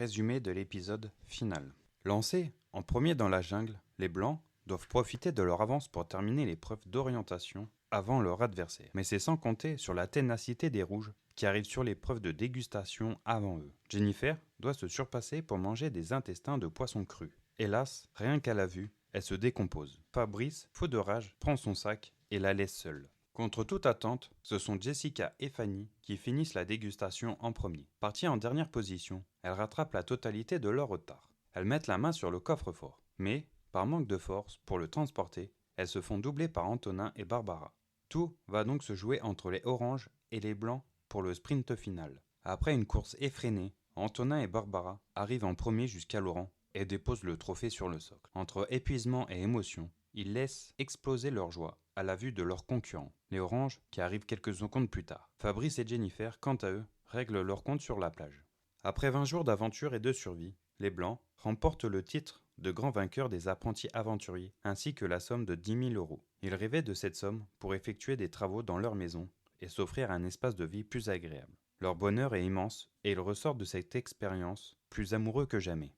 Résumé de l'épisode final. Lancés en premier dans la jungle, les Blancs doivent profiter de leur avance pour terminer l'épreuve d'orientation avant leur adversaire. Mais c'est sans compter sur la ténacité des Rouges qui arrivent sur l'épreuve de dégustation avant eux. Jennifer doit se surpasser pour manger des intestins de poisson cru. Hélas, rien qu'à la vue, elle se décompose. Fabrice, fou de rage, prend son sac et la laisse seule. Contre toute attente, ce sont Jessica et Fanny qui finissent la dégustation en premier. Parties en dernière position, elles rattrapent la totalité de leur retard. Elles mettent la main sur le coffre-fort, mais, par manque de force pour le transporter, elles se font doubler par Antonin et Barbara. Tout va donc se jouer entre les oranges et les blancs pour le sprint final. Après une course effrénée, Antonin et Barbara arrivent en premier jusqu'à Laurent et déposent le trophée sur le socle. Entre épuisement et émotion, ils laissent exploser leur joie à la vue de leurs concurrents, les oranges qui arrivent quelques secondes plus tard. Fabrice et Jennifer, quant à eux, règlent leur compte sur la plage. Après 20 jours d'aventure et de survie, les Blancs remportent le titre de grand vainqueur des apprentis aventuriers ainsi que la somme de 10 000 €. Ils rêvaient de cette somme pour effectuer des travaux dans leur maison et s'offrir un espace de vie plus agréable. Leur bonheur est immense et ils ressortent de cette expérience plus amoureux que jamais.